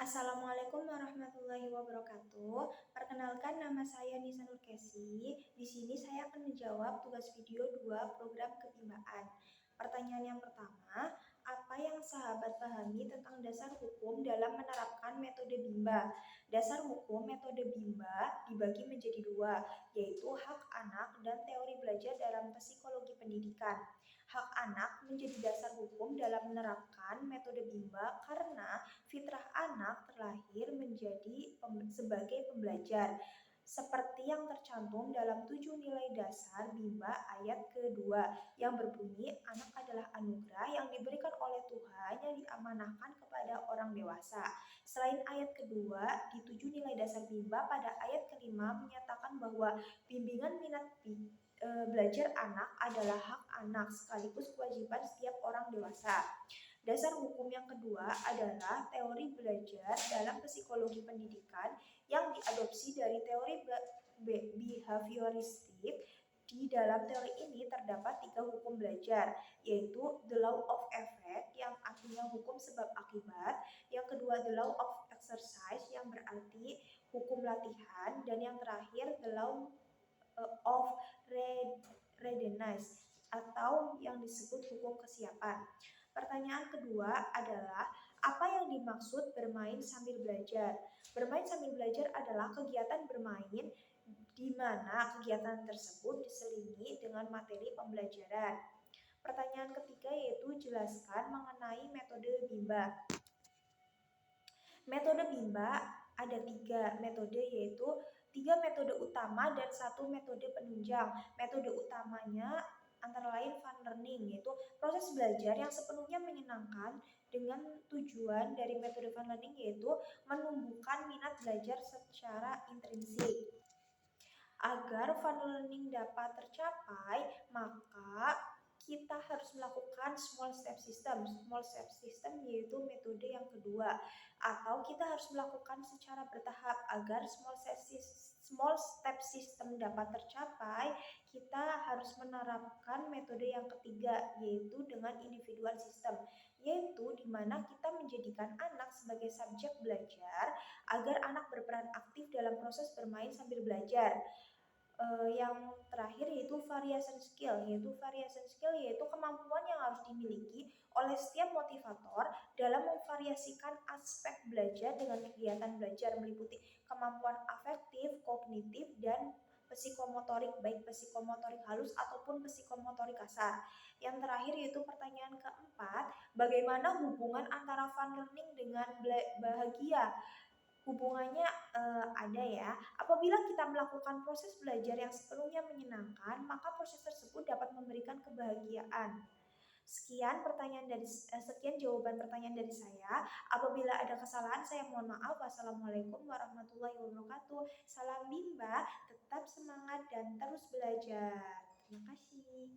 Assalamualaikum warahmatullahi wabarakatuh. Perkenalkan, nama saya Nisa Nurkesi. Di sini saya akan menjawab tugas video 2 program kebimbaan. Pertanyaan yang pertama, apa yang sahabat pahami tentang dasar hukum dalam menerapkan metode Bimba? Dasar hukum metode Bimba dibagi menjadi dua, yaitu hak anak dan teori belajar dalam psikologi pendidikan. Hak anak menjadi dasar hukum dalam menerapkan metode Bimba karena fitrah anak terlahir menjadi sebagai pembelajar, seperti yang tercantum dalam 7 nilai dasar Bimba ayat kedua yang berbunyi anak adalah anugerah yang diberikan oleh Tuhan yang diamanahkan kepada orang dewasa. Selain ayat kedua, di 7 nilai dasar Bimba pada ayat kelima menyatakan bahwa bimbingan minat belajar anak adalah hak anak sekaligus kewajiban setiap orang dewasa. Dasar hukum yang kedua adalah teori belajar dalam psikologi pendidikan yang diadopsi dari teori behavioristik. Di dalam teori ini terdapat 3 hukum belajar, yaitu the law of effect yang artinya hukum sebab akibat, yang kedua the law of exercise yang berarti hukum latihan, dan yang terakhir the law of readiness atau yang disebut hukum kesiapan. Pertanyaan kedua adalah apa yang dimaksud bermain sambil belajar? Bermain sambil belajar adalah kegiatan bermain di mana kegiatan tersebut diselingi dengan materi pembelajaran. Pertanyaan ketiga yaitu jelaskan mengenai metode Bimba. Metode Bimba ada 3 metode, yaitu 3 metode utama dan 1 metode penunjang. Metode utamanya antara lain fun learning, yaitu proses belajar yang sepenuhnya menyenangkan, dengan tujuan dari metode fun learning yaitu menumbuhkan minat belajar secara intrinsik. Agar fun learning dapat tercapai, maka kita harus melakukan small step system. Small step system yaitu metode yang kedua, atau kita harus melakukan secara bertahap. Agar small step system dapat tercapai, kita harus menerapkan metode yang ketiga, yaitu dengan individual system, yaitu di mana kita menjadikan anak sebagai subjek belajar agar anak berperan aktif dalam proses bermain sambil belajar. Yang terakhir yaitu variation skill, yaitu kemampuan yang harus dimiliki oleh setiap motivator dalam memvariasikan aspek belajar dengan kegiatan belajar meliputi kemampuan afektif, kognitif, dan psikomotorik, baik psikomotorik halus ataupun psikomotorik kasar. Yang terakhir yaitu pertanyaan keempat, bagaimana hubungan antara fun learning dengan bahagia? Hubungannya ada ya. Apabila kita melakukan proses belajar yang sepenuhnya menyenangkan, maka proses tersebut dapat memberikan kebahagiaan. Sekian jawaban pertanyaan dari saya. Apabila ada kesalahan, saya mohon maaf. Wassalamualaikum warahmatullahi wabarakatuh. Salam Bimba, tetap semangat dan terus belajar. Terima kasih.